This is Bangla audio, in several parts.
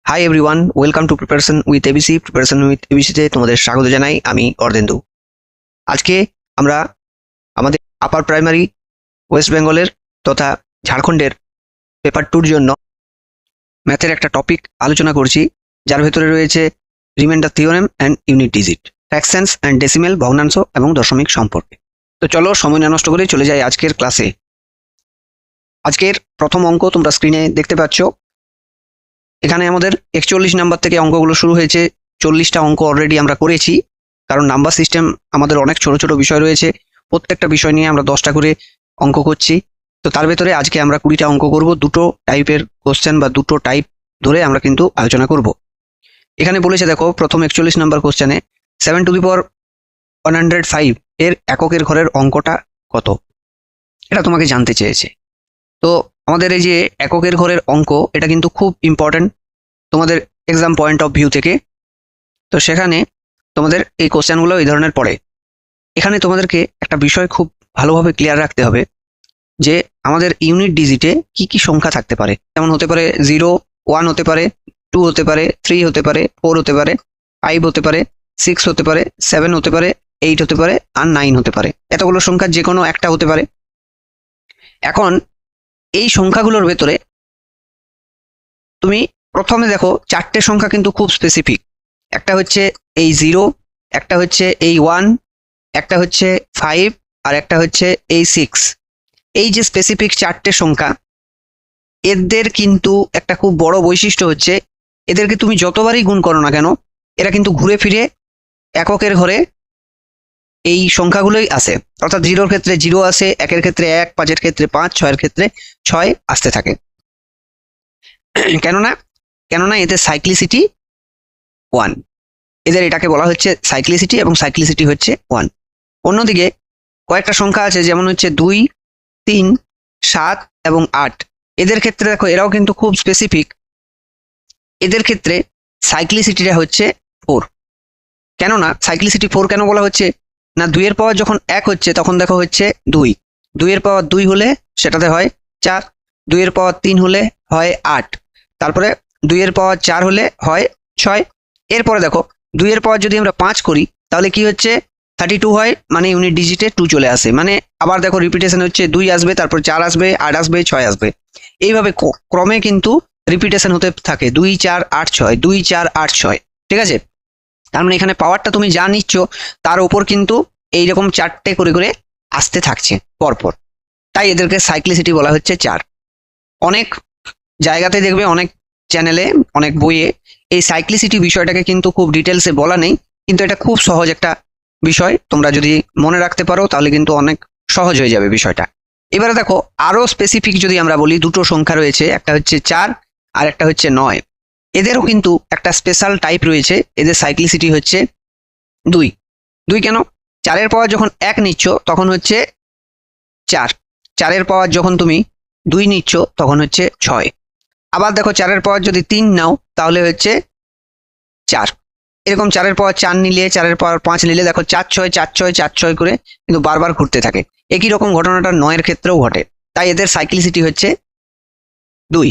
High everyone, welcome to preparation with ABC. Preparation with এবিসিতে তোমাদের স্বাগত জানাই। আমি অর্ধেন্দু। আজকে আমরা আমাদের আপার প্রাইমারি ওয়েস্ট বেঙ্গলের তথা ঝাড়খণ্ডের পেপার 2-র জন্য ম্যাথের একটা টপিক আলোচনা করছি, যার ভেতরে রয়েছে reminder theorem and unit digit, fractions and decimal, ভগ্নাংশ এবং দশমিক সম্পর্কে। তো চলো সময় না নষ্ট করে চলে যাই আজকের ক্লাসে। আজকের প্রথম অঙ্ক তোমরা স্ক্রিনে দেখতে পাচ্ছ। এখানে আমাদের 41 নাম্বার থেকে অঙ্কগুলো শুরু হয়েছে। 40টা অঙ্ক অলরেডি আমরা করেছি, কারণ নাম্বার সিস্টেম আমাদের অনেক ছোট ছোট বিষয় রয়েছে। প্রত্যেকটা বিষয় নিয়ে আমরা 10টা করে অঙ্ক করছি। তো তার ভেতরে আজকে আমরা 20টা অঙ্ক করব। দুটো টাইপের কোশ্চেন বা দুটো টাইপ ধরে আমরা কিন্তু আলোচনা করব। এখানে বলেছে দেখো, প্রথম 41 নাম্বার কোশ্চেনে 7^105 এর এককের ঘরের অঙ্কটা কত, এটা তোমাকে জানতে চেয়েছে। তো আমাদের এই যে এককের ঘরের অঙ্ক, এটা কিন্তু খুব ইম্পর্টেন্ট তোমাদের এক্সাম পয়েন্ট অফ ভিউ থেকে। তো সেখানে তোমাদের এই কোশ্চেনগুলো এই ধরনের পড়ে। এখানে তোমাদেরকে একটা বিষয় খুব ভালোভাবে ক্লিয়ার রাখতে হবে যে আমাদের ইউনিট ডিজিটে কি কি সংখ্যা থাকতে পারে। যেমন হতে পারে 0, 1 হতে পারে, 2 হতে পারে, 3 হতে পারে, 4 হতে পারে, 5 হতে পারে, 6 হতে পারে, 7 হতে পারে, 8 হতে পারে, আর 9 হতে পারে। এতগুলো সংখ্যার যে কোনো একটা হতে পারে। এখন এই সংখ্যাগুলোর ভেতরে তুমি প্রথমে দেখো, 4টে সংখ্যা কিন্তু খুব স্পেসিফিক। একটা হচ্ছে এই 0, একটা হচ্ছে এই 1, একটা হচ্ছে 5, আর একটা হচ্ছে এই 6। এই যে স্পেসিফিক 4টে সংখ্যা, এদের কিন্তু একটা খুব বড় বৈশিষ্ট্য হচ্ছে, এদেরকে তুমি যতবারই গুণ করো না কেন, এরা কিন্তু ঘুরে ফিরে এককের ঘরে এই সংখ্যাগুলোই আসে। অর্থাৎ 0-র ক্ষেত্রে 0 আসে, 1-এর ক্ষেত্রে 1, 5-এর ক্ষেত্রে 5, 6-এর ক্ষেত্রে 6 আসতে থাকে। কেননা এতে সাইক্লিসিটি 1। এদের এটাকে বলা হচ্ছে সাইক্লিসিটি, এবং সাইক্লিসিটি হচ্ছে 1। অন্যদিকে কয়েকটা সংখ্যা আছে, যেমন হচ্ছে 2, 3, 7 এবং 8। এদের ক্ষেত্রে দেখো, এরাও কিন্তু খুব স্পেসিফিক। এদের ক্ষেত্রে সাইক্লিসিটিটা হচ্ছে 4। কেননা সাইক্লিসিটি 4 কেন বলা হচ্ছে না, 2-এর পাওয়ার যখন 1 হচ্ছে তখন দেখো হচ্ছে 2, 2-এর পাওয়ার 2 হলে সেটাতে হয় 4, 2-এর পাওয়ার 3 হলে হয় 8, তারপরে 2-এর পাওয়ার 4 হলে হয় 6। এরপরে দেখো, 2-এর পাওয়ার যদি আমরা 5 করি তাহলে কি হচ্ছে 32 হয়, মানে ইউনিট ডিজিটে 2 চলে আসে। মানে আবার দেখো রিপিটেশন হচ্ছে, 2 আসবে, তারপর 4 আসবে, 8 আসবে, 6 আসবে। এইভাবে ক্রমে কিন্তু রিপিটেশন হতে থাকে, 2, 4, 8, 6, 2, 4, 8, 6। ঠিক আছে? তার মানে এখানে পাওয়ারটা তুমি যা নিচ্ছ তার উপর কিন্তু এইরকম 4টে করে করে আসতে থাকছে পরপর। তাই এদেরকে সাইক্লিসিটি বলা হচ্ছে 4। অনেক জায়গাতে দেখবে, অনেক চ্যানেলে, অনেক বইয়ে এই সাইক্লিসিটি বিষয়টাকে কিন্তু খুব ডিটেলসে বলা নেই, কিন্তু এটা খুব সহজ একটা বিষয়। তোমরা যদি মনে রাখতে পারো তাহলে কিন্তু অনেক সহজ হয়ে যাবে বিষয়টা। এবারে দেখো, আরো স্পেসিফিক যদি আমরা বলি, দুটো সংখ্যা রয়েছে, একটা হচ্ছে 4 আর একটা হচ্ছে 9। এদেরও কিন্তু একটা স্পেশাল টাইপ রয়েছে, এদের সাইক্লিসিটি হচ্ছে 2। 2 কেন? 4-এর পাওয়ার যখন 1 নিচ্ছ তখন হচ্ছে 4, 4-এর পাওয়ার যখন তুমি 2 নিচ্ছ তখন হচ্ছে 6। আবার দেখো, 4-এর পাওয়ার যদি 3 নাও তাহলে হচ্ছে 4। এরকম 4-এর পাওয়ার 4 নিলে, 4-এর পাওয়ার 5 নিলে দেখো 4, 6, 4, 6, 4, 6 করে কিন্তু বারবার ঘুরতে থাকে। একই রকম ঘটনাটা 9-এর ক্ষেত্রেও ঘটে। তাই এদের সাইক্লিসিটি হচ্ছে 2।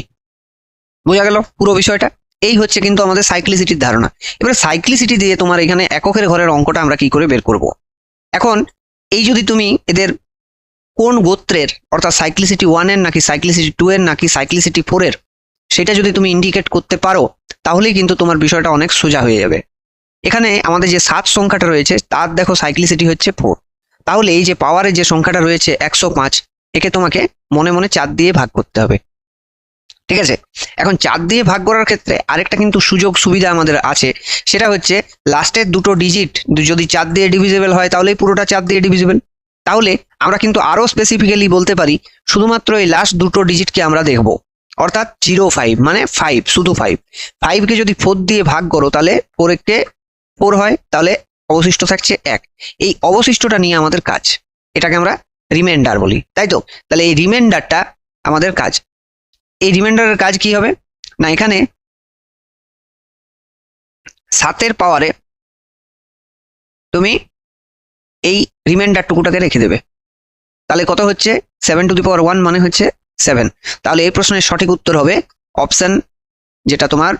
বোঝা গেল পুরো বিষয়টা? এই হচ্ছে কিন্তু আমাদের সাইক্লিসিটির ধারণা। এবারে সাইক্লিসিটি দিয়ে তোমার এখানে এককের ঘরের অঙ্কটা আমরা কি করে বের করব। এখন এই যদি তুমি এদের কোন গোত্রের, অর্থাৎ সাইক্লিসিটি 1-এর নাকি সাইক্লিসিটি 2-এর নাকি সাইক্লিসিটি 4-এর, সেটা যদি তুমি ইন্ডিকেট করতে পারো তাহলেই কিন্তু তোমার বিষয়টা অনেক সোজা হয়ে যাবে। এখানে আমাদের যে 7 সংখ্যাটা রয়েছে তার দেখো সাইক্লিসিটি হচ্ছে 4। তাহলে এই যে পাওয়ারের যে সংখ্যাটা রয়েছে 105, একে তোমাকে মনে মনে 4 দিয়ে ভাগ করতে হবে। ঠিক আছে? এখন 4 দিয়ে ভাগ করার ক্ষেত্রে আরেকটা কিন্তু সুযোগ সুবিধা আমাদের আছে, সেটা হচ্ছে লাস্টের দুটো ডিজিট যদি 4 দিয়ে ডিভিজিবল হয় তাহলেই পুরোটা 4 দিয়ে ডিভিজিবল। তাহলে আমরা কিন্তু আরো স্পেসিফিক্যালি বলতে পারি, শুধুমাত্র এই লাস্ট দুটো ডিজিটকে আমরা দেখব। অর্থাৎ 0, 5 মানে 5, শুধু 5। 5কে যদি 4 দিয়ে ভাগ করো তাহলে 4-কে 4 হয়, তাহলে অবশিষ্ট থাকছে 1। এই অবশিষ্টটা নিয়ে আমাদের কাজ, এটাকে আমরা রিমাইন্ডার বলি, তাই তো? তাহলে এই রিমাইন্ডারটা আমাদের কাজ। এই রিমাইন্ডারের কাজ কি হবে না, এখানে 7-এর পাওয়ারে তুমি এই রিমাইন্ডার টুকুটাকে রেখে দেবে। তাহলে কত হচ্ছে? 7^1 মানে হচ্ছে 7। তাহলে এই প্রশ্নের সঠিক উত্তর হবে অপশন যেটা তোমার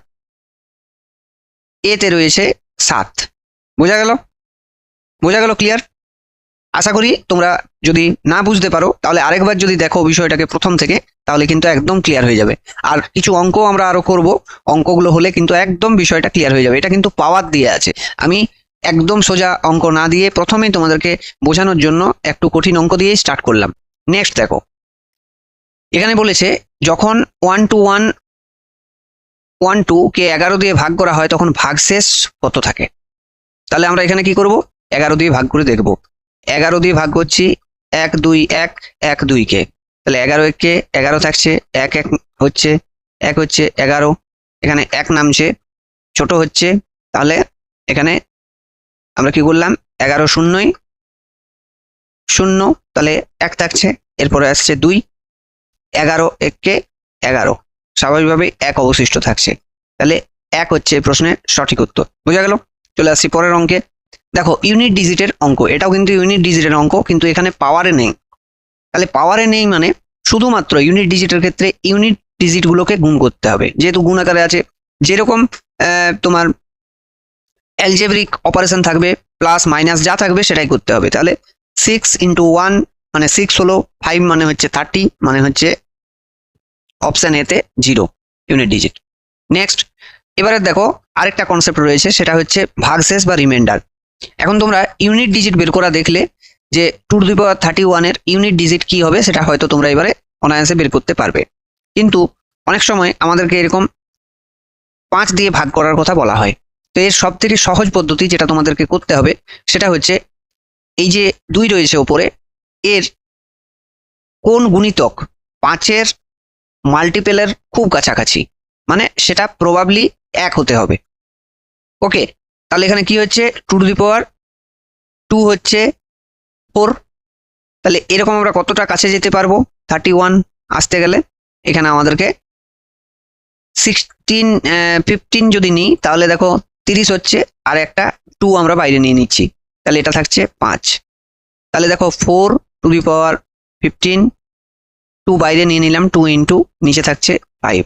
এতে রয়েছে 7। বোঝা গেল? বোঝা গেল? ক্লিয়ার? আশা করি তোমরা যদি না বুঝতে পারো তাহলে আরেকবার যদি দেখো বিষয়টাকে প্রথম থেকে, তাহলে কিন্তু একদম ক্লিয়ার হয়ে যাবে। আর কিছু অঙ্ক আমরা আরো করব, অঙ্কগুলো হলে কিন্তু একদম বিষয়টা ক্লিয়ার হয়ে যাবে। এটা কিন্তু পাওয়ার দিয়ে আছে, আমি একদম সোজা অঙ্ক না দিয়ে প্রথমেই তোমাদেরকে বোঝানোর জন্য একটু কঠিন অঙ্ক দিয়েই স্টার্ট করলাম। নেক্সট দেখো, এখানে বলেছে যখন 1 কে 11 দিয়ে ভাগ করা হয় তখন ভাগশেষ কত থাকে। তাহলে আমরা এখানে কি করব, 11 দিয়ে ভাগ করে দেখব। 11 দিয়ে ভাগ করছি 1 2 1 1 2 কে, তাহলে 11 কে 11 থাকছে, 1 1 হচ্ছে 1 হচ্ছে 11, এখানে 1 নামছে, ছোট হচ্ছে, তাহলে এখানে আমরা কি করলাম 11 শূন্যই 0, তাহলে 1 থাকছে, এরপরে আসছে 2, 11 1 কে 11, স্বাভাবিকভাবে 1 অবশিষ্ট থাকছে, তাহলে 1 হচ্ছে প্রশ্নের সঠিক উত্তর। বোঝা গেল? চলে আসছি পরের অঙ্কে। দেখো ইউনিট ডিজিটের অঙ্ক, এটাও কিন্তু ইউনিট ডিজিটের অঙ্ক, কিন্তু এখানে পাওয়ারে নেই। তাহলে পাওয়ারে নেই মানে শুধুমাত্র ইউনিট ডিজিটের ক্ষেত্রে ইউনিট ডিজিট গুলোকে গুণ করতে হবে, যেহেতু গুণ আকারে আছে। যেরকম তোমার অ্যালজেব্রিক অপারেশন থাকবে, প্লাস মাইনাস যা থাকবে সেটাই করতে হবে। তাহলে 6 × 1 মানে 6 হলো, 5 মানে হচ্ছে 30, মানে হচ্ছে অপশন এতে 0 ইউনিট ডিজিট। নেক্সট, এবারে দেখো আরেকটা কনসেপ্ট রয়েছে, সেটা হচ্ছে ভাগশেষ বা রিমাইন্ডার। এখন তোমরা ইউনিট ডিজিট বের করা দেখলে যে 2^31 এর ইউনিট ডিজিট কি হবে সেটা হয়তো তোমরা এবারে অনায়াসে বের করতে পারবে, কিন্তু অনেক সময় আমাদেরকে এরকম 5 দিয়ে ভাগ করার কথা বলা হয়। তো এর সব থেকে সহজ পদ্ধতি যেটা তোমাদেরকে করতে হবে সেটা হচ্ছে এই যে 2 রয়েছে ওপরে, এর কোন গুণিতক 5-এর মাল্টিপেলের খুব কাছাকাছি, মানে সেটা প্রবাবলি 1 হতে হবে। ওকে, তাহলে এখানে কি হচ্ছে 2^2 হচ্ছে 4, তাহলে এরকম আমরা কতটা কাছে যেতে পারবো 31 আসতে গেলে। এখানে আমাদেরকে 15 যদি নিই তাহলে দেখো 30 হচ্ছে, আর একটা 2 আমরা বাইরে নিয়ে নিচ্ছি, তাহলে এটা থাকছে 5। তাহলে দেখো 4^15, 2 বাইরে নিয়ে নিলাম, 2 × নিচে থাকছে 5,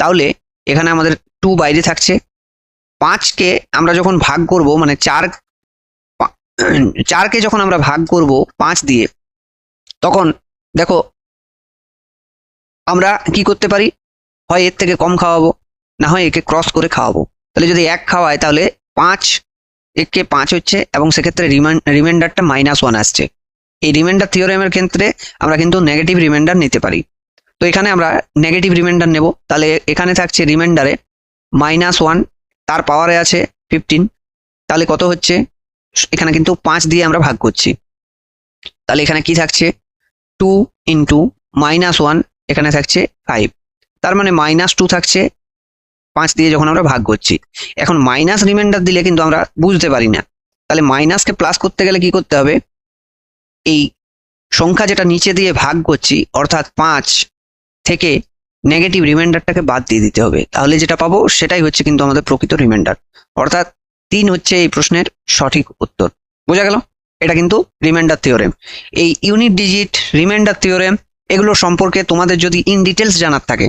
তাহলে এখানে আমাদের 2 বাইরে থাকছে। 5কে আমরা যখন ভাগ করব, মানে 4কে যখন আমরা ভাগ করব 5 দিয়ে, তখন দেখো আমরা কি করতে পারি, হয় এর থেকে কম খাওয়াবো, না হয় একে ক্রস করে খাওয়াবো। তাহলে যদি 1 খাওয়ায় তাহলে 5 1 5 হচ্ছে, এবং সেক্ষেত্রে রিমাইন্ডারটা -1 আসছে। এই রিমাইন্ডার থিওরেমের ক্ষেত্রে আমরা কিন্তু নেগেটিভ রিমাইন্ডার নিতে পারি। তো এখানে আমরা নেগেটিভ রিমাইন্ডার নেব, তাহলে এখানে থাকছে রিমাইন্ডারে -1, তার পাওয়ারে আছে 15, তাহলে কত হচ্ছে, এখানে কিন্তু 5 দিয়ে আমরা ভাগ করছি, তাহলে এখানে কি থাকছে 2 × -1, এখানে থাকছে 5, তার মানে -2 থাকছে 5 দিয়ে যখন আমরা ভাগ করছি। এখন মাইনাস রিমাইন্ডার দিলে কিন্তু আমরা বুঝতে পারি না, তাহলে মাইনাসকে প্লাস করতে গেলে কি করতে হবে, এই সংখ্যা যেটা নিচে দিয়ে ভাগ করছি অর্থাৎ 5 থেকে নেগেটিভ রিমাইন্ডারটাকে বাদ দিয়ে দিতে হবে, তাহলে যেটা পাবো সেটাই হচ্ছে কিন্তু আমাদের প্রকৃত রিমাইন্ডার, অর্থাৎ 3 হচ্ছে এই প্রশ্নের সঠিক উত্তর। বোঝা গেল? এটা কিন্তু রিমাইন্ডার থিওরেম। এই ইউনিট ডিজিট, রিমাইন্ডার থিওরেম, এগুলো সম্পর্কে তোমাদের যদি ইন ডিটেলস জানার থাকে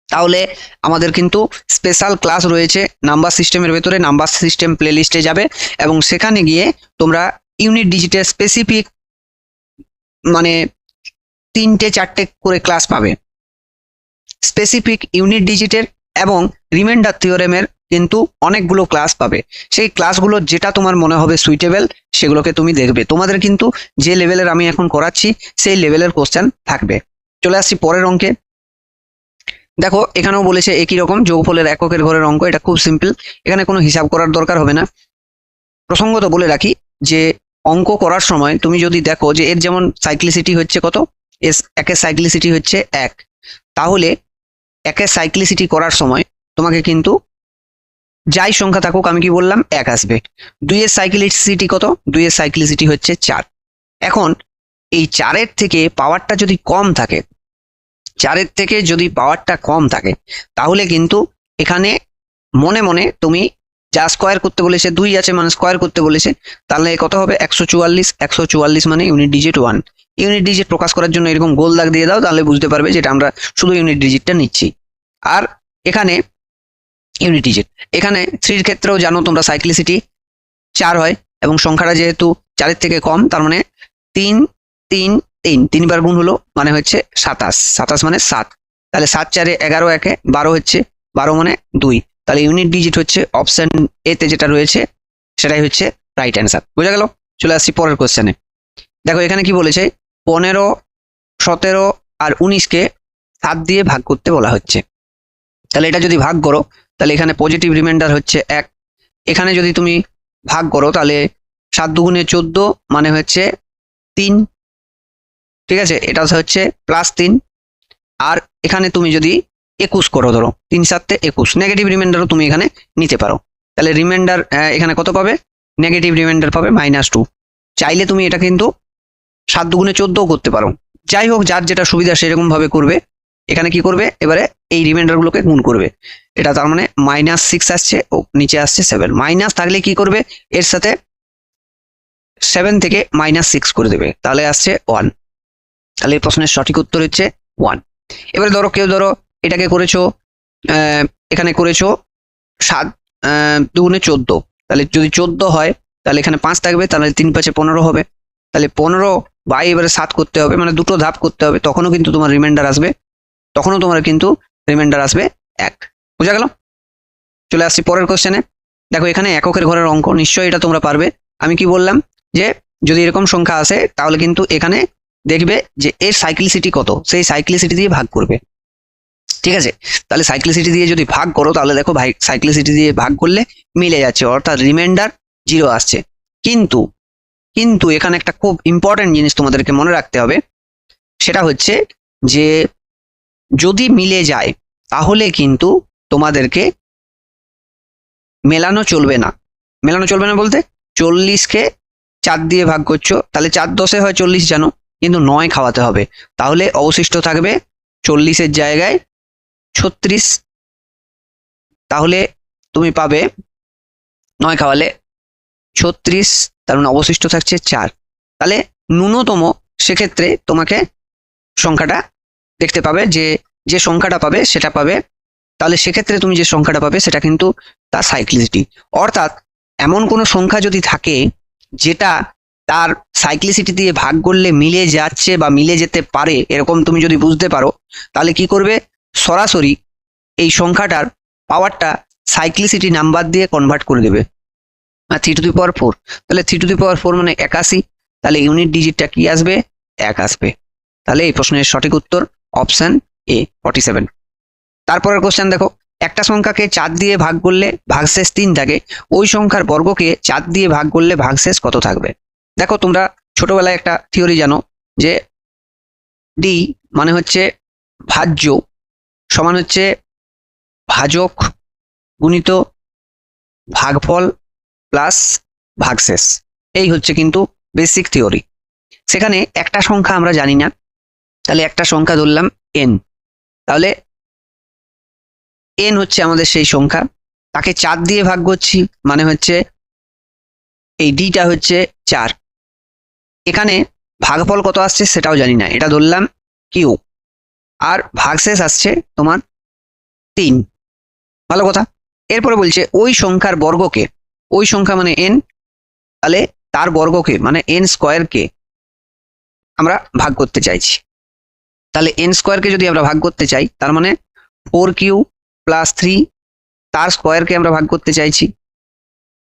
তাহলে আমাদের কিন্তু স্পেশাল ক্লাস রয়েছে নাম্বার সিস্টেমের ভেতরে। নাম্বার সিস্টেম প্লেলিস্টে যাবে এবং সেখানে গিয়ে তোমরা ইউনিট ডিজিটের স্পেসিফিক মানে 3টে 4টে করে ক্লাস পাবে, স্পেসিফিক ইউনিট ডিজিটের এবং রিমাইন্ডার থিওরেমের কিন্তু অনেকগুলো ক্লাস পাবে। সেই ক্লাসগুলো যেটা তোমার মনে হবে সুইটেবল সেগুলোকে তুমি দেখবে। তোমাদের কিন্তু যে লেভেলের আমি এখন করাচ্ছি সেই লেভেলের কোশ্চেন থাকবে। চলে আসছি পরের অঙ্কে। দেখো এখানেও বলেছে একই রকম যোগফলের এককের ঘরের অঙ্ক, এটা খুব সিম্পল, এখানে কোনো হিসাব করার দরকার হবে না। প্রসঙ্গত বলে রাখি যে অঙ্ক করার সময় তুমি যদি দেখো যে এর যেমন সাইক্লিসিটি হচ্ছে কত, একের সাইক্লিসিটি হচ্ছে 1, তাহলে একের সাইক্লিসিটি করার সময় তোমাকে কিন্তু যাই সংখ্যা থাকুক, আমি কি বললাম 1 আসবে। 2 এর সাইক্লিসিটি কত, 2 এর সাইক্লিসিটি হচ্ছে 4। এখন এই 4-এর থেকে পাওয়ারটা যদি কম থাকে, 4-এর থেকে যদি পাওয়ারটা কম থাকে তাহলে কিন্তু এখানে মনে মনে তুমি যা স্কোয়ার করতে বলেছে, 2 আছে মানে স্কোয়ার করতে বলেছে, তাহলে কত হবে 144। 144 মানে ইউনিট ডিজিট 1। ইউনিট ডিজিট প্রকাশ করার জন্য এরকম গোল দাগ দিয়ে দাও, তাহলে বুঝতে পারবে যেটা আমরা শুধু ইউনিট ডিজিটটা নিচ্ছি। আর এখানে ইউনিট ডিজিট। এখানে 3 এর ক্ষেত্রেও জানো তোমরা সাইক্লিসিটি 4 হয় এবং সংখ্যাটা যেহেতু 4 থেকে কম, তার মানে 3 3 3 3বার গুণ হলো মানে হচ্ছে 27, 27 মানে 7, তাহলে 7 4 11 1 12 হচ্ছে, 12 মানে 2, তাহলে ইউনিট ডিজিট হচ্ছে অপশন এ তে যেটা রয়েছে সেটাই হচ্ছে রাইট অ্যান্সার। বোঝা গেল? চলে আসছি পরের কোশ্চেনে। দেখো এখানে কি বলেছে, 15 17 আর 19কে 7 দিয়ে ভাগ করতে বলা হচ্ছে। তাহলে এটা যদি ভাগ করো তাহলে এখানে পজিটিভ রিমাইন্ডার হচ্ছে 1, এখানে যদি তুমি ভাগ করো তাহলে 7 দুগুণে 14 মানে হচ্ছে 3, ঠিক আছে, এটা হচ্ছে +3। আর এখানে তুমি যদি 21 করো, ধরো 3 7 21, নেগেটিভ রিমাইন্ডারও তুমি এখানে নিতে পারো। তাহলে রিমাইন্ডার এখানে কত পাবে, নেগেটিভ রিমাইন্ডার পাবে -2। চাইলে তুমি এটা কিন্তু 7 দুগুণে 14 করতে পারো, যাই হোক যার যেটা সুবিধা সেরকম ভাবে করবে। এখানে কি করবে, এবারে এই রিমাইন্ডার গুলোকে গুণ করবে, এটা তার মানে -6 আসছে ও নিচে আসছে 7, মাইনাস থাকলে কি করবে, এর সাথে 7 থেকে -6 করে দেবে, তাহলে আসছে 1। তাহলে এই প্রশ্নের সঠিক উত্তর হচ্ছে 1। এবারে ধরো কেউ ধরো এটাকে করেছো, এখানে করেছো 7 দুগুণে 14, তাহলে যদি 14 হয় তাহলে এখানে 5 থাকবে, তাহলে 3 5 15 হবে, তাহলে 15 বাই এবারে 7 করতে হবে, মানে দুটো ধাপ করতে হবে, তখনও কিন্তু তোমার রিমাইন্ডার আসবে, 1। বোঝা গেল? চলে আসছি পরের কোশ্চেনে। দেখো এখানে এককের ঘরের অঙ্ক, নিশ্চয়ই এটা তোমরা পারবে। আমি কি বললাম যে যদি এরকম সংখ্যা আসে তাহলে কিন্তু এখানে দেখবে যে এর সাইক্লিসিটি কত, সেই সাইক্লিসিটি দিয়ে ভাগ করবে, ঠিক আছে। তাহলে সাইক্লিসিটি দিয়ে যদি ভাগ করো তাহলে দেখো ভাই সাইক্লিসিটি দিয়ে ভাগ করলে মিলে যাচ্ছে, অর্থাৎ রিমাইন্ডার 0 আসছে। কিন্তু কিন্তু এখানে একটা খুব ইম্পর্টেন্ট জিনিস তোমাদেরকে মনে রাখতে হবে, সেটা হচ্ছে যে যদি মিলে যায় তাহলে কিন্তু তোমাদেরকে মেলানো চলবে না। মেলানো চলবে না বলতে, 40কে 4 দিয়ে ভাগ করছো, তাহলে 4 10 হয় 40 জানো, কিন্তু 9 খাওয়াতে হবে, তাহলে অবশিষ্ট থাকবে 40-এর জায়গায় 36। তাহলে তুমি পাবে 9 খাওয়ালে 36, তার মানে অবশিষ্ট থাকছে 4। তাহলে ন্যূনতম সেক্ষেত্রে তোমাকে সংখ্যাটা দেখতে পাবে, যে সংখ্যাটা পাবে সেটা পাবে, তাহলে সেক্ষেত্রে তুমি যে সংখ্যাটা পাবে সেটা কিন্তু তার সাইক্লিসিটি। অর্থাৎ এমন কোনো সংখ্যা যদি থাকে যেটা তার সাইক্লিসিটি দিয়ে ভাগ করলে মিলে যাচ্ছে বা মিলে যেতে পারে, এরকম তুমি যদি বুঝতে পারো, তাহলে কি করবে, সরাসরি এই সংখ্যাটার পাওয়ারটা সাইক্লিসিটি নাম্বার দিয়ে কনভার্ট করে দেবে। 3^4, তাহলে 3^4 মানে 81, তাহলে ইউনিট ডিজিটটা কি আসবে, 1 আসবে। তাহলে এই প্রশ্নের সঠিক উত্তর অপশন এ 47। তারপরের কোশ্চেন দেখো, একটা সংখ্যাকে 4 দিয়ে ভাগ করলে ভাগশেষ 3 থাকে, ওই সংখ্যার বর্গকে 4 দিয়ে ভাগ করলে ভাগশেষ কত থাকবে। দেখো তোমরা ছোটবেলায় একটা থিওরি জানো যে ডি মানে হচ্ছে ভাজ্য সমান হচ্ছে ভাজক গুণিত ভাগফল প্লাস ভাগশেষ, এই হচ্ছে কিন্তু বেসিক থিওরি। সেখানে একটা সংখ্যা আমরা জানি না, তাহলে একটা সংখ্যা ধরলাম n, তাহলে n হচ্ছে আমাদের সেই সংখ্যা, তাকে 4 দিয়ে ভাগ করছি মানে হচ্ছে এই ডিটা হচ্ছে 4। এখানে ভাগফল কত আসছে সেটাও জানি না, এটা ধরলাম কিউ, আর ভাগশেষ আসছে তোমার 3। ভালো কথা। এরপরে বলছে ওই সংখ্যার বর্গকে, ওই সংখ্যা মানে n, তাহলে তার বর্গকে মানে n স্কোয়ারকে আমরা ভাগ করতে চাইছি। তাহলে n স্কোয়ারকে যদি আমরা ভাগ করতে চাই, তার মানে 4q + 3 তার স্কোয়ারকে আমরা ভাগ করতে চাইছি,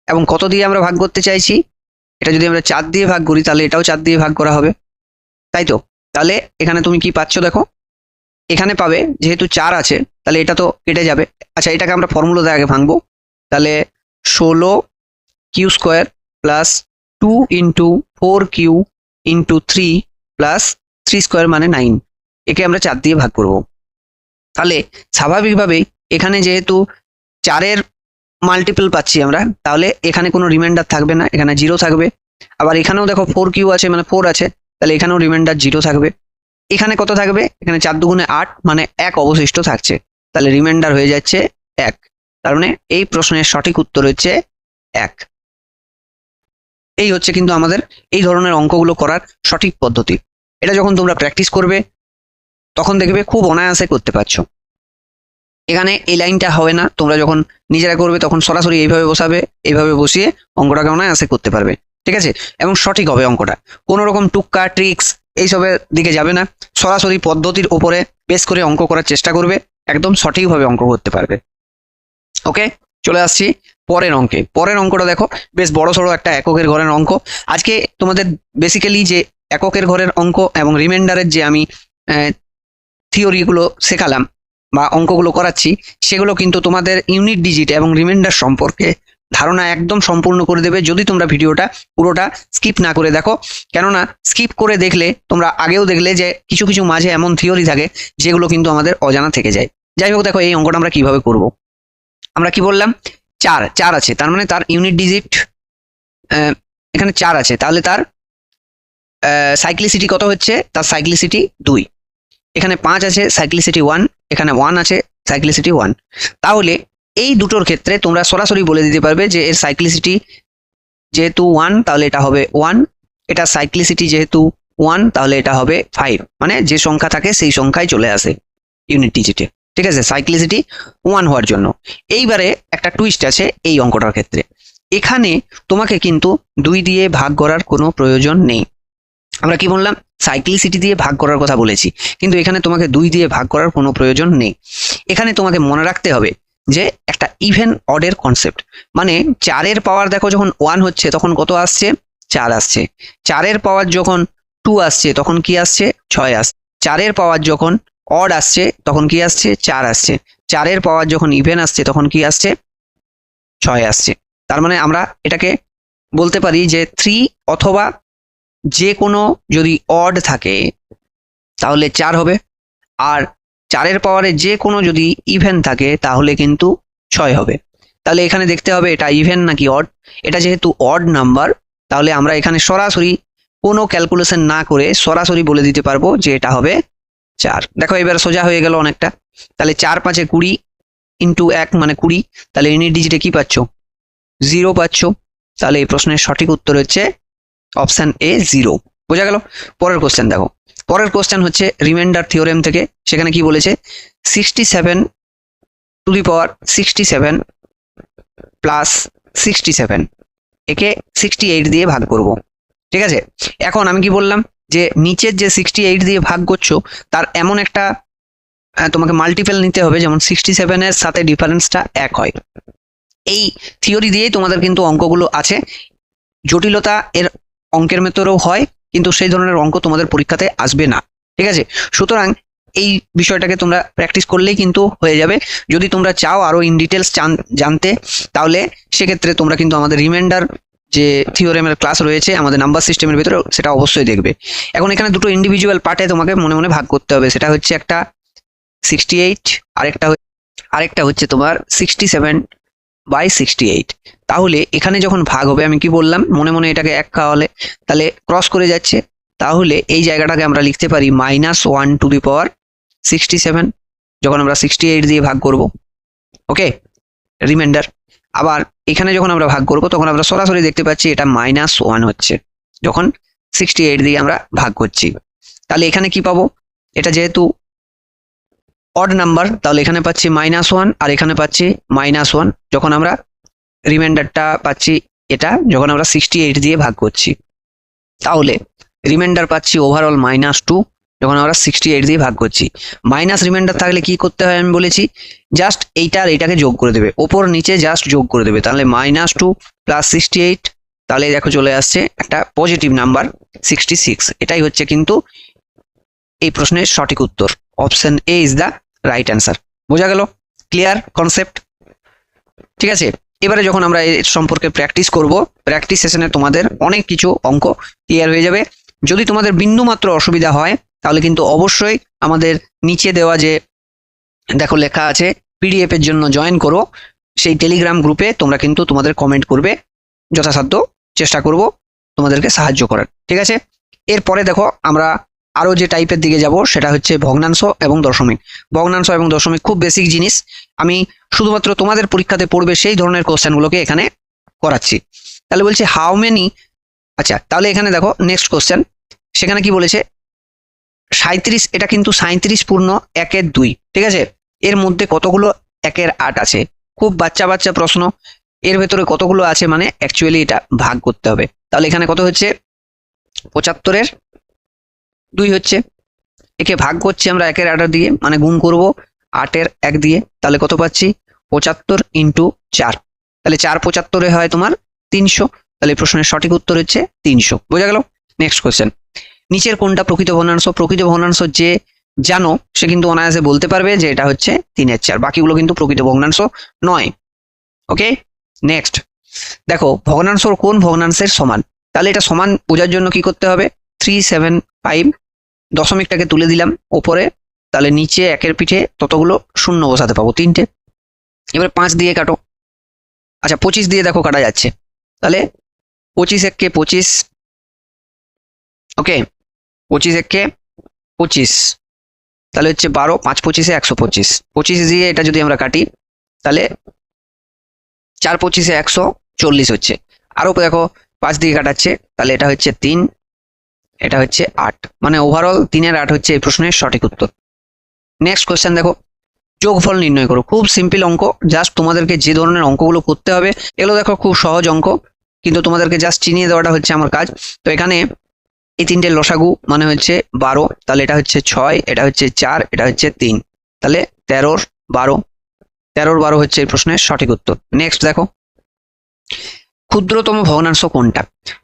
এবং কত দিয়ে আমরা ভাগ করতে চাইছি, এটা যদি আমরা 4 দিয়ে ভাগ করি তাহলে এটাও 4 দিয়ে ভাগ করা হবে, তাই তো। তাহলে এখানে তুমি কি পাচ্ছ দেখো, এখানে পাবে যেহেতু 4 আছে তাহলে এটা তো কেটে যাবে। আচ্ছা এটাকে আমরা ফর্মুলাতে আগে ভাঙবো, তাহলে 16q² + 2 × 4q × 3 + 3² মানে 9, একে আমরা 4 দিয়ে ভাগ করব। তাহলে স্বাভাবিকভাবেই এখানে যেহেতু 4-এর মাল্টিপল পাচ্ছি আমরা, তাহলে এখানে কোনো রিমাইন্ডার থাকবে না, এখানে 0 থাকবে। আবার এখানেও দেখো 4q আছে মানে 4 আছে, তাহলে এখানেও রিমাইন্ডার 0 থাকবে। এখানে কত থাকবে, এখানে 4 দুগুণে 8 মানে 1 অবশিষ্ট থাকছে, তাহলে রিমাইন্ডার হয়ে যাচ্ছে 1। তার মানে এই প্রশ্নের সঠিক উত্তর হচ্ছে 1। এই হচ্ছে কিন্তু আমাদের এই ধরনের অঙ্কগুলো করার সঠিক পদ্ধতি। এটা যখন তোমরা প্র্যাকটিস করবে তখন দেখবে খুব অনায়াসে করতে পারছো। এখানে এই লাইনটা হবে না, তোমরা যখন নিজেরা করবে তখন সরাসরি এইভাবে বসাবে, এইভাবে বসিয়ে অঙ্কটাকে অনায়াসে করতে পারবে, ঠিক আছে? এবং সঠিক হবে অঙ্কটা, কোনো রকম টুক্কা ট্রিক্স এইসবের দিকে যাবে না, সরাসরি পদ্ধতির উপরে বেস করে অঙ্ক করার চেষ্টা করবে, একদম সঠিকভাবে অঙ্ক করতে পারবে। ওকে, চলে আসছি পরের অঙ্কে। পরের অঙ্কটা দেখো, বেশ বড় সড়ো একটা এককের ঘরের অঙ্ক। আজকে তোমাদের বেসিক্যালি যে এককের ঘরের অঙ্ক এবং রিমাইন্ডারের যে আমি থিওরিগুলো শেখালাম বা অঙ্কগুলো করাচ্ছি, সেগুলো কিন্তু তোমাদের ইউনিট ডিজিট এবং রিমাইন্ডার সম্পর্কে ধারণা একদম সম্পূর্ণ করে দেবে যদি তোমরা ভিডিওটা পুরোটা স্কিপ না করে দেখো। কেননা স্কিপ করে দেখলে তোমরা আগেও দেখলে যে কিছু কিছু মাঝে এমন থিওরি থাকে যেগুলো কিন্তু আমাদের অজানা থেকে যায়। যাই হোক, দেখো এই অঙ্কটা আমরা কিভাবে করব। আমরা কি বললাম, চার আছে, তার মানে তার ইউনিট ডিজিট এখানে 4 আছে, তাহলে তার সাইক্লিসিটি কত হচ্ছে, তার সাইক্লিসিটি 2। এখানে 5 আছে, সাইক্লিসিটি 1, এখানে 1 আছে, সাইক্লিসিটি 1। তাহলে এই দুটোর ক্ষেত্রে তোমরা সরাসরি বলে দিতে পারবে যে এর সাইক্লিসিটি যেহেতু 1 তাহলে এটা হবে 1, এটা সাইক্লিসিটি যেহেতু 1 তাহলে এটা হবে 5, মানে যে সংখ্যা থাকে সেই সংখ্যায় চলে আসে ইউনিট ডিজিটে, ঠিক আছে, সাইক্লিসিটি 1 হওয়ার জন্য। এইবারে একটা টুইস্ট আছে এই অঙ্কটার ক্ষেত্রে, এখানে তোমাকে কিন্তু 2 দিয়ে ভাগ করার কোনো প্রয়োজন নেই। আমরা কি বললাম, সাইক্লিসিটি দিয়ে ভাগ করার কথা বলেছি, কিন্তু এখানে তোমাকে 2 দিয়ে ভাগ করার কোনো প্রয়োজন নেই। এখানে তোমাকে মনে রাখতে হবে যে একটা ইভেন অডের কনসেপ্ট, মানে 4-এর পাওয়ার দেখো যখন 1 হচ্ছে তখন কত আসছে, 4 আসছে। 4-এর পাওয়ার যখন 2 আসছে তখন কি আসছে, 6 আসছে। 4-এর পাওয়ার যখন অড আসছে তখন কি আসছে, 4 আসছে। 4-এর পাওয়ার যখন ইভেন আসছে তখন কি আসছে, 6 আসছে। তার মানে আমরা এটাকে বলতে পারি যে 3 অথবা যে কোনো যদি অড থাকে তাহলে 4 হবে, আর 4-এর পাওয়ারে যে কোনো যদি ইভেন থাকে তাহলে কিন্তু 6 হবে। তাহলে এখানে দেখতে হবে এটা ইভেন নাকি অড। এটা যেহেতু অড নাম্বার তাহলে আমরা এখানে সরাসরি কোনো ক্যালকুলেশন না করে সরাসরি বলে দিতে পারবো যে এটা হবে 4। দেখো এবার সোজা হয়ে গেল অনেকটা। তাহলে 4 5 20 ইন্টু 1 মানে 20, তাহলে ইউনিট ডিজিটে কি পাচ্ছ, 0 পাচ্ছ। তাহলে এই প্রশ্নের সঠিক উত্তর হচ্ছে অপশন এ 0। বোঝা গেল? পরের কোশ্চেন দেখো, পরের কোশ্চেন হচ্ছে রিমাইন্ডার থিওরেম থেকে। সেখানে কি বলেছে, 67 টু দি পাওয়ার 67 প্লাস 67 একে 68 দিয়ে ভাগ করব, ঠিক আছে? এখন আমি কি বললাম যে নিচের যে 68 দিয়ে ভাগ করছো তার এমন একটা তোমাকে মাল্টিপল নিতে হবে যেমন 67-এর সাথে ডিফারেন্সটা 1 হয়। এই থিওরি দিয়েই তোমাদের কিন্তু অঙ্কগুলো আছে। জটিলতা এর অঙ্কের ভেতরেও হয়, কিন্তু সেই ধরনের অঙ্ক তোমাদের পরীক্ষাতে আসবে না, ঠিক আছে? সুতরাং এই বিষয়টাকে তোমরা প্র্যাকটিস করলেই কিন্তু হয়ে যাবে। যদি তোমরা চাও আরো ইন ডিটেলস জানতে, তাহলে সেক্ষেত্রে তোমরা কিন্তু আমাদের রিমাইন্ডার যে থিওরেমের ক্লাস রয়েছে আমাদের নাম্বার সিস্টেমের ভিতরে, সেটা অবশ্যই দেখবে। এখন এখানে দুটো ইন্ডিভিজুয়াল পার্টে তোমাকে মনে মনে ভাগ করতে হবে। সেটা হচ্ছে একটা 68, আরেকটা হচ্ছে তোমার 67/68। তাহলে এখানে যখন ভাগ হবে আমি কি বললাম, মনে মনে এটাকে 1 খাওয়ালে তাহলে ক্রস করে যাচ্ছে, তাহলে এই জায়গাটাকে আমরা লিখতে পারি -1 টু দি পাওয়ার 67 যখন আমরা 68 দিয়ে ভাগ করব। ওকে, রিমাইন্ডার। আবার এখানে যখন আমরা ভাগ করব তখন আমরা সরাসরি দেখতে পাচ্ছি এটা -1 হচ্ছে যখন 68 দিয়ে আমরা ভাগ করছি। তাহলে এখানে কি পাবো, এটা যেহেতু অড নাম্বার তাহলে এখানে পাচ্ছি -1 আর এখানে পাচ্ছি -1 যখন আমরা রিমাইন্ডারটা পাচ্ছি, এটা যখন আমরা 68 দিয়ে ভাগ করছি। তাহলে রিমাইন্ডার পাচ্ছি ওভারঅল -2 যখন আমরা 68 দিয়ে ভাগ করছি। মাইনাস রিমাইন্ডার থাকলে কি করতে হয় আমি বলেছি, জাস্ট এইটা আর এইটাকে যোগ করে দেবে, ওপর নিচে জাস্ট যোগ করে দেবে। তাহলে -2 প্লাস 68, তাহলে দেখো চলে আসছে একটা পজিটিভ নাম্বার 66। এটাই হচ্ছে কিন্তু এই প্রশ্নের সঠিক উত্তর। Option A is the right answer. বোঝা গেল? Clear concept? ঠিক আছে, এবারে যখন আমরা এর সম্পর্কে প্র্যাকটিস করব, প্র্যাকটিস সেশনে তোমাদের অনেক কিছু অঙ্ক ক্লিয়ার হয়ে যাবে। যদি তোমাদের বিন্দুমাত্র অসুবিধা হয় তাহলে কিন্তু অবশ্যই আমাদের নিচে দেওয়া যে দেখো লেখা আছে পিডিএফ এর জন্য জয়েন করো, সেই টেলিগ্রাম গ্রুপে তোমরা কিন্তু তোমাদের কমেন্ট করবে, যথাসাধ্য চেষ্টা করব তোমাদেরকে সাহায্য করার। ঠিক আছে, এরপরে দেখো আমরা আরো যে টাইপের দিকে যাব সেটা হচ্ছে ভগ্নাংশ এবং দশমিক। ভগ্নাংশ এবং দশমিক খুব বেসিক জিনিস, আমি শুধুমাত্র তোমাদের পরীক্ষাতে পড়বে সেই ধরনের কোশ্চেনগুলোকে এখানে করাচ্ছি। তাহলে বলছে হাউ মেনি, আচ্ছা তাহলে এখানে দেখো নেক্সট কোশ্চেন, সেখানে কি বলেছে 37, এটা কিন্তু 37 পূর্ণ 1/2, ঠিক আছে? এর মধ্যে কতগুলো 1/8 আছে। খুব বাচ্চা বাচ্চা প্রশ্ন, এর ভেতরে কতগুলো আছে মানে অ্যাকচুয়ালি এটা ভাগ করতে হবে। তাহলে এখানে কত হচ্ছে, 75-এর 2 হচ্ছে। একে ভাগ করছি আমরা 1/8 দিয়ে, মানে গুণ করব 8-এর 1 দিয়ে। তাহলে কত পাচ্ছি, 75 × 4। তাহলে 4×75 হয় তোমার 300। তাহলে প্রশ্নের সঠিক উত্তর হচ্ছে 300। বোঝা গেল? নেক্সট কোশ্চেন, নিচের কোনটা প্রকৃত ভগ্নাংশ? প্রকৃত ভগ্নাংশ যে জানো সে কিন্তু অনায়াসে বলতে পারবে যে এটা হচ্ছে 3/4, বাকিগুলো কিন্তু প্রকৃত ভগ্নাংশ নয়। ওকে, নেক্সট দেখো, ভগ্নাংশ কোন ভগ্নাংশের সমান? তাহলে এটা সমান বোঝার জন্য কি করতে হবে, 375 দশমিকটাকে তুলে দিলাম ওপরে, তাহলে নিচে 1-এর পিঠে ততগুলো শূন্য বসাতে পাবো, 3টে। এবার 5 দিয়ে কাটো। আচ্ছা 25 দিয়ে দেখো কাটা যাচ্ছে, তাহলে 25 × 25, ওকে 25 × 25, তাহলে হচ্ছে 12, 5×25 = 125। 25 দিয়ে এটা যদি আমরা কাটি তাহলে 4×25 = 140 হচ্ছে। আরো দেখো 5 দিয়ে কাটাচ্ছে, তাহলে এটা হচ্ছে 3, এটা হচ্ছে 8, মানে ওভারঅল 3-এর 8 হচ্ছে এই প্রশ্নের সঠিক উত্তর। নেক্সট কোশ্চেন দেখো, যোগফল নির্ণয় করো। খুব সিম্পল অঙ্ক, জাস্ট তোমাদেরকে যে ধরনের অঙ্কগুলো করতে হবে এগুলো দেখো খুব সহজ অঙ্ক, কিন্তু তোমাদেরকে জাস্ট চিনিয়ে দেওয়াটা হচ্ছে আমার কাজ। তো এখানে এই 3টে লসাগু মানে হচ্ছে 12, তাহলে এটা হচ্ছে 6, এটা হচ্ছে 4, এটা হচ্ছে 3, তাহলে 13-12 হচ্ছে এই প্রশ্নের সঠিক উত্তর। নেক্সট দেখো, ক্ষুদ্রতম ভগ্নাংশ কোনটা?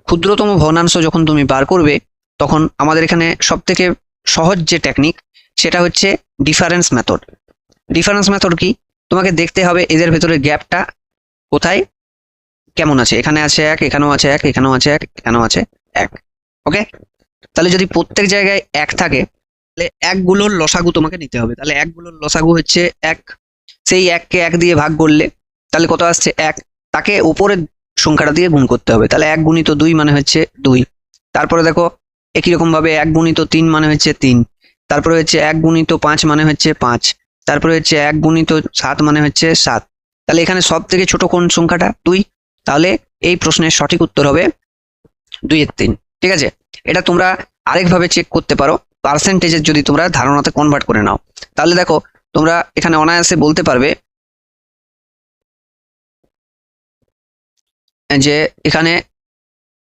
ক্ষুদ্রতম ভগ্নাংশ যখন তুমি বার করবে তখন আমাদের এখানে সব থেকে সহজ যে টেকনিক সেটা হচ্ছে ডিফারেন্স মেথড। ডিফারেন্স মেথড কি, তোমাকে দেখতে হবে এদের ভেতরে গ্যাপটা কোথায় কেমন আছে। এখানে আছে 1, এখানেও আছে 1, এখানেও আছে 1, এখানেও আছে 1। ওকে, তাহলে যদি প্রত্যেক জায়গায় 1 থাকে তাহলে 1 গুলোর লসাগু তোমাকে নিতে হবে। তাহলে 1 গুলোর লসাগু হচ্ছে 1, সেই 1-কে 1 দিয়ে ভাগ করলে তাহলে কত আসছে 1, তাকে উপরের সংখ্যাটা দিয়ে গুণ করতে হবে। তাহলে 1 × 2 মানে হচ্ছে 2। তারপরে দেখো একই রকম ভাবে 1 × 3 মানে হচ্ছে 3, তারপরে হচ্ছে 1 × 5 মানে হচ্ছে 5, তারপরে হচ্ছে 1 × 7 মানে হচ্ছে 7। তাহলে এখানে সব থেকে ছোট কোন সংখ্যাটা, 2। তাহলে এই প্রশ্নের সঠিক উত্তর হবে 2/3। ঠিক আছে, এটা তোমরা আরেকভাবে চেক করতে পারো, পার্সেন্টেজের যদি তোমরা ধারণাতে কনভার্ট করে নাও। তাহলে দেখো তোমরা এখানে অনায়াসে বলতে পারবে যে এখানে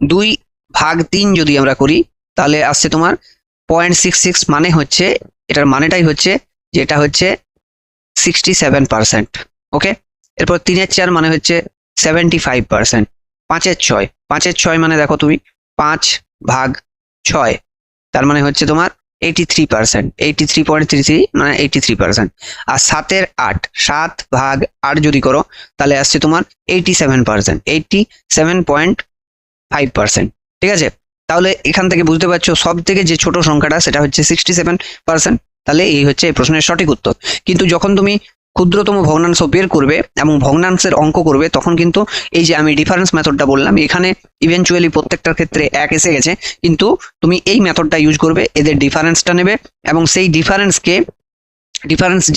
2/3 যদি আমরা করি তাহলে আসছে তোমার 0.66, মানে হচ্ছে এটার মানেটাই হচ্ছে যে এটা হচ্ছে 67%। ওকে, এরপর 3/4 মানে হচ্ছে 75%। 5/6 মানে দেখো তুমি 5/6, তার মানে হচ্ছে তোমার 83%, 83.33 মানে 83%। আর 7/8, 7/8 যদি করো তাহলে আসছে তোমার 87%, 87.5%। ঠিক আছে, তাহলে এখান থেকে বুঝতে পারছো সব থেকে যে ছোট সংখ্যাটা সেটা হচ্ছে 67%। তাহলে এই হচ্ছে এই প্রশ্নের সঠিক উত্তর। কিন্তু যখন তুমি ক্ষুদ্রতম ভগ্নাংশ বের করবে এবং ভগ্নাংশের অঙ্ক করবে তখন কিন্তু এই যে আমি ডিফারেন্স মেথডটা বললাম, এখানে ইভেনচুয়ালি প্রত্যেকটার ক্ষেত্রে 1 এসে গেছে, কিন্তু তুমি এই মেথডটা ইউজ করবে, এদের ডিফারেন্সটা নেবে এবং সেই ডিফারেন্স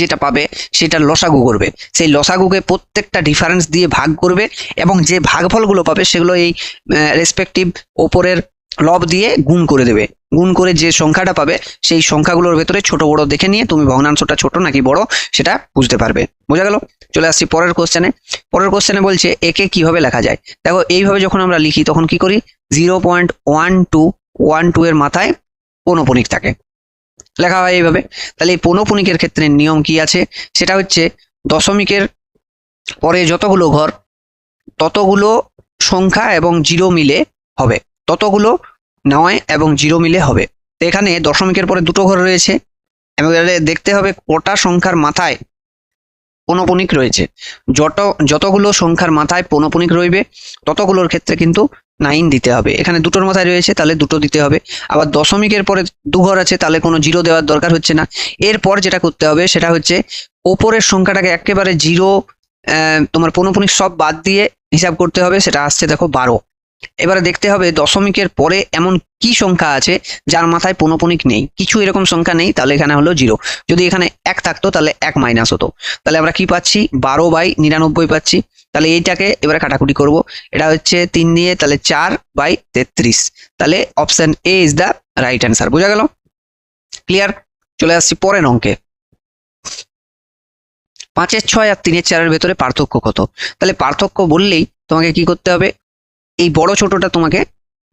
যেটা পাবে সেটা লসাগু করবে, সেই লসাগুকে প্রত্যেকটা ডিফারেন্স দিয়ে ভাগ করবে এবং যে ভাগফলগুলো পাবে সেগুলো এই রেসপেক্টিভ ওপরের লব দিয়ে গুণ করে দেবে। গুণ করে যে সংখ্যাটা পাবে সেই সংখ্যাগুলোর ভেতরে ছোট বড় দেখে নিয়ে তুমি ভগ্নাংশটা ছোট নাকি বড় সেটা বুঝতে পারবে। বোঝা গেল? চলে আসছি পরের কোশ্চেনে। পরের কোশ্চেনে বলছে একে কিভাবে লেখা যায়। দেখো এইভাবে যখন আমরা লিখি তখন কি করি, 0.1212 এর মাথায় পৌনঃপুনিক থাকে, লেখা হয় এইভাবে। তাহলে এই পৌনঃপুনিকের ক্ষেত্রে নিয়ম কি আছে, সেটা হচ্ছে দশমিকের পরে যতগুলো ঘর ততগুলো সংখ্যা এবং 0 মিলে হবে, ততগুলো 9 এবং 0 মিলে হবে। তো এখানে দশমিকের পরে 2টো ঘর রয়েছে, এবারে দেখতে হবে কটা সংখ্যার মাথায় পৌনঃপুনিক রয়েছে। যতগুলো সংখ্যার মাথায় পৌনঃপুনিক রইবে ততগুলোর ক্ষেত্রে কিন্তু 9 দিতে হবে। এখানে 2টোর মাথায় রয়েছে তাহলে 2টো দিতে হবে। আবার দশমিকের পরে 2 ঘর আছে তাহলে কোনো 0 দেওয়ার দরকার হচ্ছে না। এরপর যেটা করতে হবে সেটা হচ্ছে ওপরের সংখ্যাটাকে একেবারে 0 তোমার পৌনঃপুনিক সব বাদ দিয়ে হিসাব করতে হবে, সেটা আসছে দেখো 12। এবারে দেখতে হবে দশমিকের পরে এমন কি সংখ্যা আছে যার মাথায় পৌনঃপুনিক নেই, কিছু এরকম সংখ্যা নেই, তাহলে এখানে হলো 0। যদি এখানে 1 থাকতো তাহলে 1 মাইনাস হতো। তাহলে আমরা কি পাচ্ছি, 12/99 পাচ্ছি। তাহলে এইটাকে এবারে কাটাকুটি করব, এটা হচ্ছে 3 দিয়ে, তাহলে 4/33। তাহলে option A is the right answer. বোঝা গেল? ক্লিয়ার? চলে আসছি পরের অঙ্কে। 5 এর 6 আর 3 এর 4 এর ভেতরে পার্থক্য কত? তাহলে পার্থক্য বললেই তোমাকে কি করতে হবে, এই বড় ছোটটা তোমাকে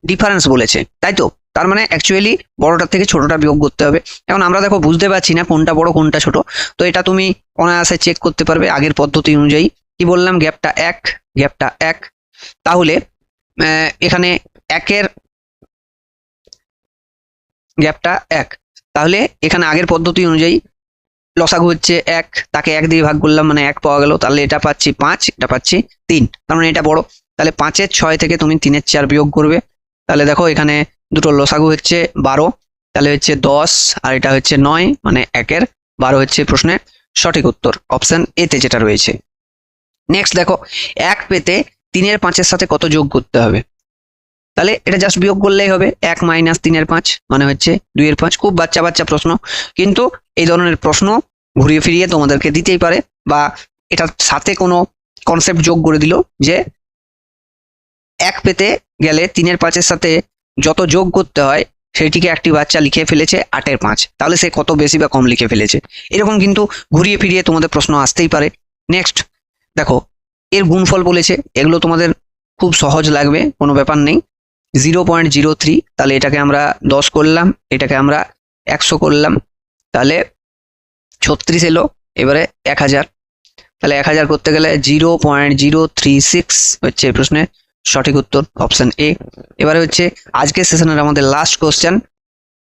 ডিফারেন্স বলেছে, তাই তো? তার মানে অ্যাকচুয়ালি বড়টার থেকে ছোটটা বিয়োগ করতে হবে। এখন আমরা দেখো বুঝতে পারছি না কোনটা বড় কোনটা ছোট, তো এটা তুমি অনায়াসে চেক করতে পারবে আগের পদ্ধতি অনুযায়ী। কি বললাম, গ্যাপটা 1, তাহলে এখানে 1-এর গ্যাপটা 1, তাহলে এখানে আগের পদ্ধতি অনুযায়ী লসাগু হচ্ছে 1, তাকে 1 দিয়ে ভাগ করলাম মানে 1 পাওয়া গেল, তাহলে এটা পাচ্ছি 5, এটা পাচ্ছি 3, তার মানে এটা বড়। তাহলে 5 এর 6 থেকে তুমি 3 এর 4 বিয়োগ করবে, তাহলে দেখো এখানে দুটো লসাগু হচ্ছে 12, তাহলে হচ্ছে 10 আর এটা হচ্ছে 9, মানে 1-এর 12 হচ্ছে প্রশ্নের সঠিক উত্তর, অপশন এ তে যেটা রয়েছে। নেক্সট দেখো, 1 পেতে 3 এর 5 এর সাথে কত যোগ করতে হবে? তাহলে এটা জাস্ট বিয়োগ করলেই হবে, 1 মাইনাস 3 এর 5 মানে হচ্ছে 2 এর 5। খুব বাচ্চা বাচ্চা প্রশ্ন, কিন্তু এই ধরনের প্রশ্ন ঘুরিয়ে ফিরিয়ে তোমাদেরকে দিতেই পারে, বা এটার সাথে কোনো কনসেপ্ট যোগ করে দিল যে 1 পেতে গেলে 3 এর 5 এর সাথে যত যোগ করতে হয় সেইটিকে একটি বাচ্চা লিখে ফেলেছে 8 এর 5, তাহলে সে কত বেশি বা কম লিখে ফেলেছে। এরকম কিন্তু ঘুরিয়ে ফিরিয়ে তোমাদের প্রশ্ন আসতেই পারে। নেক্সট দেখো, এর গুণফল বলেছে, এগুলো তোমাদের খুব সহজ লাগবে, কোনো ব্যাপার নেই। 0.03, তাহলে এটাকে আমরা 10 করলাম, এটাকে আমরা 100 করলাম, তাহলে 36 এলো। এবারে 1000, তাহলে 1000 করতে গেলে 0.036 হচ্ছে এই প্রশ্নের সঠিক উত্তর, অপশন এ। এবারে হচ্ছে আজকের সেশনের আমাদের লাস্ট কোশ্চেন,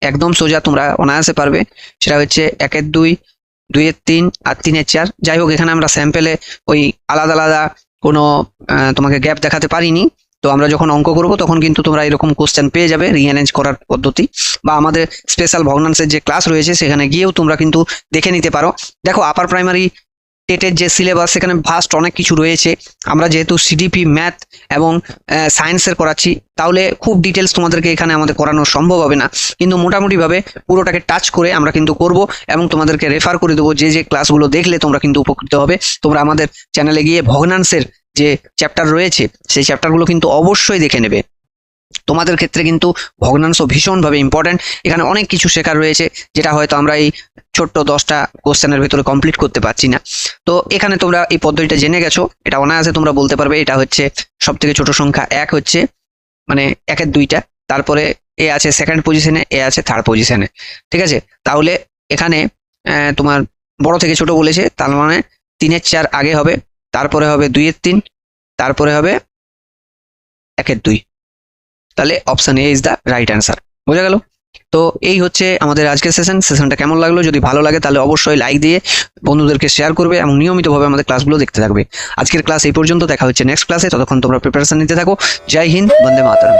একদম সোজা, তোমরা অনায়াসে পারবে। সেটা হচ্ছে 1 এর 2, 2 এর 3 আর 3 এর 4। যাই হোক, এখানে আমরা স্যাম্পেলে ওই আলাদা আলাদা কোনো তোমাকে গ্যাপ দেখাতে পারিনি, তো আমরা যখন অঙ্ক করব তখন কিন্তু তোমরা এরকম কোশ্চেন পেয়ে যাবে রিঅ্যারেঞ্জ করার পদ্ধতি, বা আমাদের স্পেশাল ভগ্নাংশের যে ক্লাস রয়েছে সেখানে গিয়েও তোমরা কিন্তু দেখে নিতে পারো। দেখো, আপার প্রাইমারি টেটের যে সিলেবাস সেখানে ভাস্ট অনেক কিছু রয়েছে। আমরা যেহেতু সিডিপি ম্যাথ এবং সায়েন্সের করাচ্ছি, তাহলে খুব ডিটেলস তোমাদেরকে এখানে আমাদের করানো সম্ভব হবে না, কিন্তু মোটামুটিভাবে পুরোটাকে টাচ করে আমরা কিন্তু করব, এবং তোমাদেরকে রেফার করে দেবো যে যে ক্লাসগুলো দেখলে তোমরা কিন্তু উপকৃত হবে। তোমরা আমাদের চ্যানেলে গিয়ে ভগ্নাংশের যে চ্যাপ্টার রয়েছে সেই চ্যাপ্টারগুলো কিন্তু অবশ্যই দেখে নেবে। তোমাদের ক্ষেত্রে কিন্তু ভগ্নাংশ ভীষণভাবে ইম্পর্টেন্ট, এখানে অনেক কিছু শেখার রয়েছে যেটা হয়তো আমরা এই ছোট্ট 10টা কোশ্চেনের ভেতরে কমপ্লিট করতে পারছি না। তো এখানে তোমরা এই পদ্ধতিটা জেনে গেছো, এটা অনায়াসে তোমরা বলতে পারবে এটা হচ্ছে সব থেকে ছোট সংখ্যা 1 হচ্ছে, মানে 1 এর 2টা, তারপরে এ আছে সেকেন্ড পজিশনে, এ আছে থার্ড পজিশনে, ঠিক আছে? তাহলে এখানে তোমার বড় থেকে ছোট বলেছে, তার মানে 3 এর 4 আগে হবে, তারপরে হবে 2 এর 3, তারপরে হবে 1 এর 2, তাহলে option A is the right answer. বোঝা গেল? তো এই হচ্ছে আমাদের আজকের সেশনটা কেমন লাগলো? যদি ভালো লাগে তাহলে অবশ্যই লাইক দিয়ে বন্ধুদেরকে শেয়ার করবে এবং নিয়মিতভাবে আমাদের ক্লাসগুলো দেখতে থাকবে। আজকের ক্লাস এই পর্যন্ত, দেখা হচ্ছে নেক্সট ক্লাসে, ততক্ষণ তোমরা প্রিপারেশন নিতে থাকো। জয় হিন্দ, বন্দে মাতরম।